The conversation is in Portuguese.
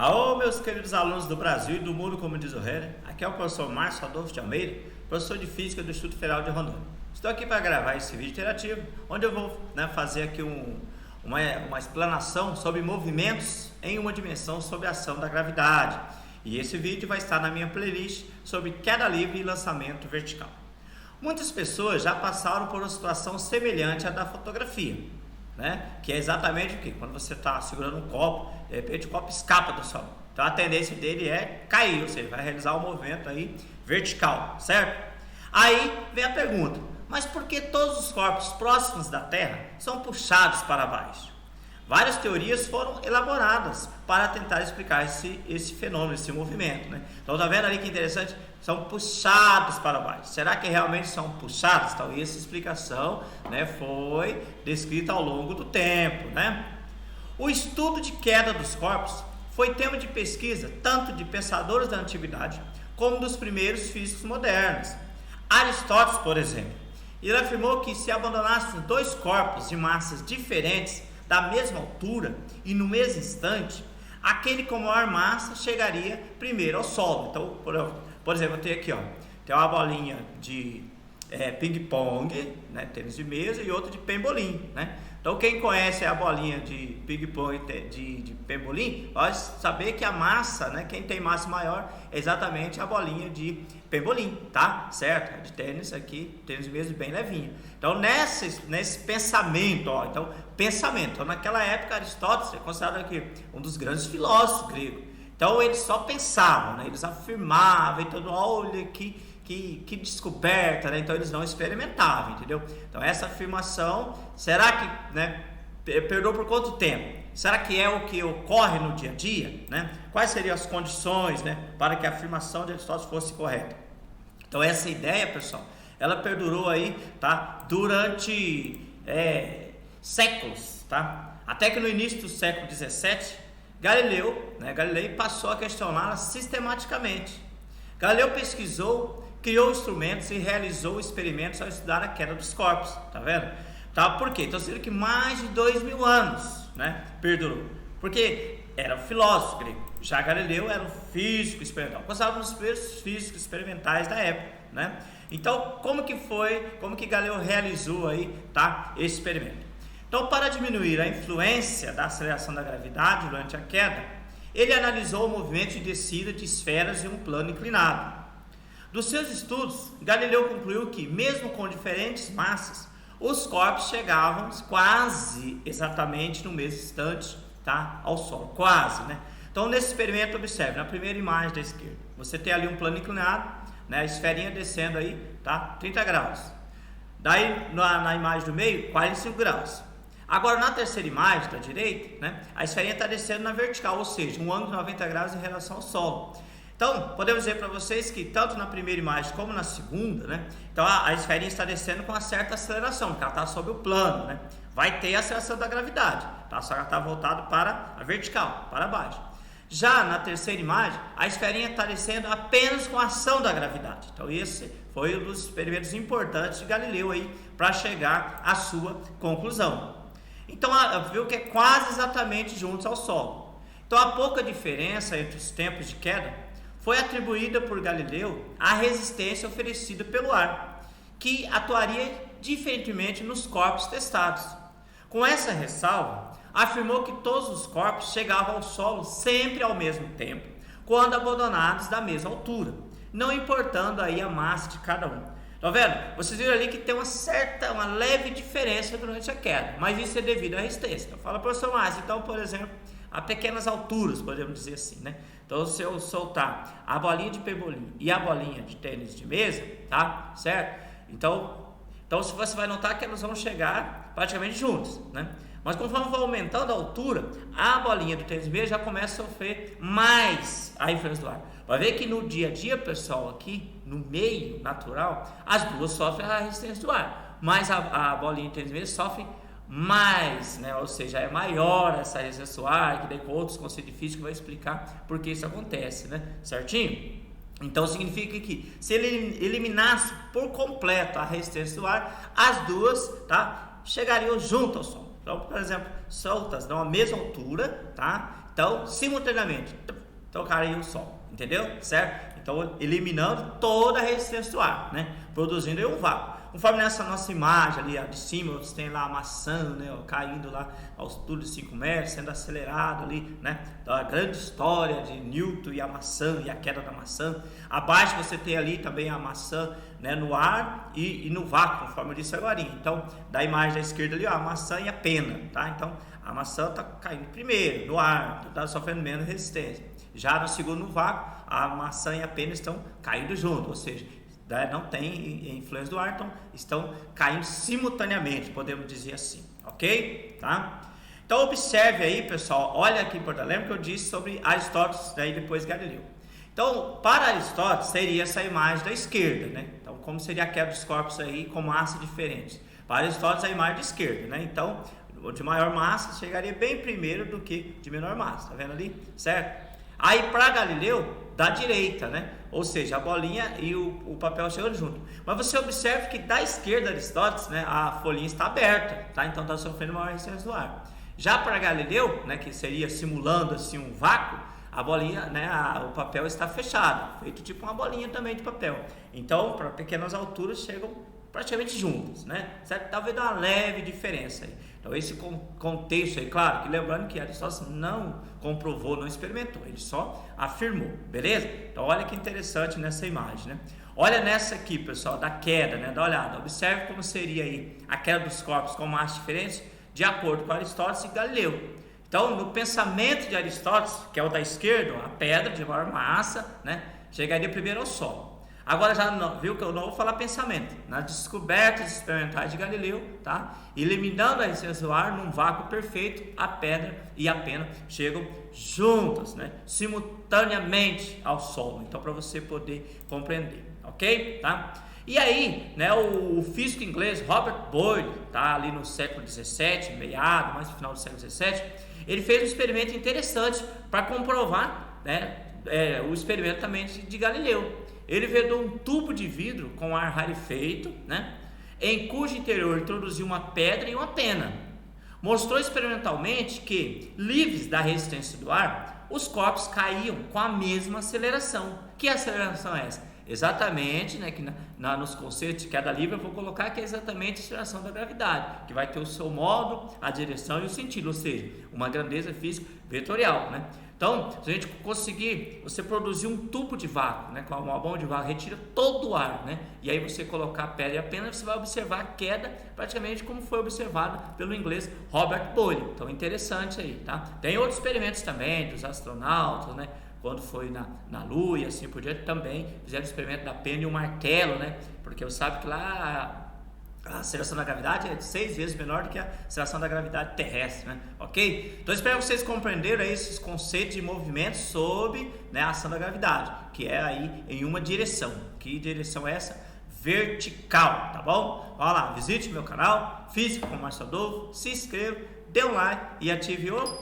Alô, meus queridos alunos do Brasil e do mundo, como diz o Heller. Aqui é o professor Márcio Adolfo de Almeida, professor de Física do Instituto Federal de Rondônia. Estou aqui para gravar esse vídeo interativo, onde eu vou fazer aqui uma explanação sobre movimentos em uma dimensão sobre a ação da gravidade. E esse vídeo vai estar na minha playlist sobre queda livre e lançamento vertical. Muitas pessoas já passaram por uma situação semelhante à da fotografia, que é exatamente o que? Quando você está segurando um copo, de repente o copo escapa do sua mão. Então a tendência dele é cair, ou seja, vai realizar um movimento aí vertical, certo? Aí vem a pergunta, mas por que todos os corpos próximos da Terra são puxados para baixo? Várias teorias foram elaboradas para tentar explicar esse fenômeno, esse movimento, Então tá vendo ali que interessante? São puxados para baixo. Será que realmente são puxados? Então essa explicação foi descrita ao longo do tempo, O estudo de queda dos corpos foi tema de pesquisa tanto de pensadores da antiguidade como dos primeiros físicos modernos. Aristóteles, por exemplo, ele afirmou que se abandonassem dois corpos de massas diferentes da mesma altura e no mesmo instante, aquele com maior massa chegaria primeiro ao solo. Então, por exemplo, eu tenho aqui, tem uma bolinha de ping-pong, tênis de mesa, e outra de pembolim, Então, quem conhece a bolinha de ping-pong de pembolim, vai saber que a massa, quem tem massa maior é exatamente a bolinha de pembolim, tá? Certo? De tênis aqui, tênis de mesa bem levinho. Então, nesse pensamento, Então, naquela época, Aristóteles é considerado aqui um dos grandes filósofos gregos. Então, eles só pensavam, eles afirmavam, então, olha que descoberta, Então eles não experimentavam, entendeu? Então essa afirmação, será que, perdurou por quanto tempo? Será que é o que ocorre no dia a dia, Quais seriam as condições, para que a afirmação de Aristóteles fosse correta? Então essa ideia, pessoal, ela perdurou aí, durante séculos, Até que no início do século XVII, Galilei passou a questioná-la sistematicamente. Galileu pesquisou, criou instrumentos e realizou experimentos ao estudar a queda dos corpos, tá vendo? Por quê? Então, seria que mais de 2000 anos, perdurou. Porque era um filósofo grego, já Galileu era um físico experimental, considerado um dos primeiros físicos experimentais da época, Então, como que Galileu realizou aí, esse experimento? Então, para diminuir a influência da aceleração da gravidade durante a queda, ele analisou o movimento de descida de esferas em um plano inclinado. Dos seus estudos, Galileu concluiu que, mesmo com diferentes massas, os corpos chegavam quase exatamente no mesmo instante, ao solo, quase, Então, nesse experimento, observe, na primeira imagem da esquerda, você tem ali um plano inclinado, a esferinha descendo aí, 30 graus. Daí, na imagem do meio, 45 graus. Agora, na terceira imagem da direita, a esferinha está descendo na vertical, ou seja, um ângulo de 90 graus em relação ao solo. Então, podemos dizer para vocês que tanto na primeira imagem como na segunda, então a esferinha está descendo com uma certa aceleração, porque ela está sob o plano, Vai ter a aceleração da gravidade, Só que ela está voltada para a vertical, para baixo. Já na terceira imagem, a esferinha está descendo apenas com a ação da gravidade. Então, esse foi um dos experimentos importantes de Galileu aí para chegar à sua conclusão. Então, viu que é quase exatamente juntos ao solo. Então, a pouca diferença entre os tempos de queda foi atribuída por Galileu à resistência oferecida pelo ar, que atuaria diferentemente nos corpos testados. Com essa ressalva, afirmou que todos os corpos chegavam ao solo sempre ao mesmo tempo, quando abandonados da mesma altura, não importando aí a massa de cada um. Tá vendo? Vocês viram ali que tem uma leve diferença durante a queda, mas isso é devido à resistência. Então, fala, professor Márcio, então, por exemplo, a pequenas alturas, podemos dizer assim, Então, se eu soltar a bolinha de pebolim e a bolinha de tênis de mesa, certo? Então se você vai notar que elas vão chegar praticamente juntas, Mas conforme vai aumentando a altura, a bolinha do tênis de mesa já começa a sofrer mais a influência do ar. Vai ver que no dia a dia, pessoal, aqui no meio natural, as duas sofrem a resistência do ar, mas a bolinha de tênis de mesa sofre mais, Ou seja, é maior essa resistência do ar, que daí com outros conceitos de física vai explicar por que isso acontece, Certinho? Então significa que se ele eliminasse por completo a resistência do ar, as duas, chegariam junto ao solo. Então, por exemplo, soltas a mesma altura, Então, simultaneamente, então caiu o Sol, entendeu? Certo? Então, eliminando toda a resistência do ar, né? Produzindo aí um vácuo. Conforme nessa nossa imagem ali, ó, de cima, você tem lá a maçã, né, ó, caindo lá à altura de 5 metros, sendo acelerado ali, né? Então, a grande história de Newton e a maçã e a queda da maçã. Abaixo você tem ali também a maçã, né, no ar e no vácuo, conforme eu disse agora. Então, da imagem da esquerda ali, ó, a maçã e a pena, tá? Então, a maçã está caindo primeiro no ar, está sofrendo menos resistência. Já no segundo, no vácuo, a maçã e a pena estão caindo junto, ou seja, não tem influência do ar, então estão caindo simultaneamente, podemos dizer assim, ok? Tá? Então observe aí, pessoal, olha aqui importante, lembra que eu disse sobre Aristóteles, daí depois Galileu. Então, para Aristóteles seria essa imagem da esquerda, né? Então, como seria a queda dos corpos aí com massa diferentes? Para Aristóteles a imagem da esquerda, né? Então, o de maior massa chegaria bem primeiro do que de menor massa, tá vendo ali? Certo? Aí para Galileu, da direita, né? Ou seja, a bolinha e o papel chegando junto. Mas você observa que da esquerda de Aristóteles, né, a folhinha está aberta, tá? Então está sofrendo maior resistência do ar. Já para Galileu, né, que seria simulando assim um vácuo, a bolinha, né, o papel está fechado, feito tipo uma bolinha também de papel. Então, para pequenas alturas chegam praticamente juntas, né? Certo? Talvez dá uma leve diferença aí. Então esse contexto aí, claro, que lembrando que Aristóteles não comprovou, não experimentou, ele só afirmou, beleza? Então olha que interessante nessa imagem, né? Olha nessa aqui, pessoal, da queda, né? Dá uma olhada, observe como seria aí a queda dos corpos com massas diferentes, de acordo com Aristóteles e Galileu. Então, no pensamento de Aristóteles, que é o da esquerda, a pedra de maior massa, né, chegaria primeiro ao Sol. Agora já não, viu que eu não vou falar pensamento. Nas descobertas experimentais de Galileu, tá? Eliminando a resistência do ar num vácuo perfeito, a pedra e a pena chegam juntas, né? Simultaneamente ao Sol. Então, para você poder compreender, ok? Tá? E aí, né, o físico inglês Robert Boyle, tá? Ali no século XVII, meado, mais no final do século XVII, ele fez um experimento interessante para comprovar, né, o experimento também de Galileu. Ele vedou um tubo de vidro com ar rarefeito, né, em cujo interior introduziu uma pedra e uma pena. Mostrou experimentalmente que, livres da resistência do ar, os corpos caíam com a mesma aceleração. Que aceleração é essa? Exatamente, né, que nos conceitos de queda livre eu vou colocar que é exatamente a aceleração da gravidade, que vai ter o seu modo, a direção e o sentido, ou seja, uma grandeza física vetorial, né? Então, se a gente conseguir, você produzir um tubo de vácuo, né, com uma bomba de vácuo, retira todo o ar, né, e aí você colocar a pedra e a pena, você vai observar a queda praticamente como foi observada pelo inglês Robert Boyle. Então, interessante aí, tá? Tem outros experimentos também dos astronautas, né, quando foi na Lua e assim por diante, também fizeram o experimento da pena e o martelo, né, porque você sabe que lá a aceleração da gravidade é 6 vezes menor do que a aceleração da gravidade terrestre, né? Ok? Então espero que vocês compreenderam aí esses conceitos de movimento sob, né, a ação da gravidade, que é aí em uma direção. Que direção é essa? Vertical, tá bom? Olha lá, visite meu canal Física com Márcio Adolfo, se inscreva, dê um like e ative o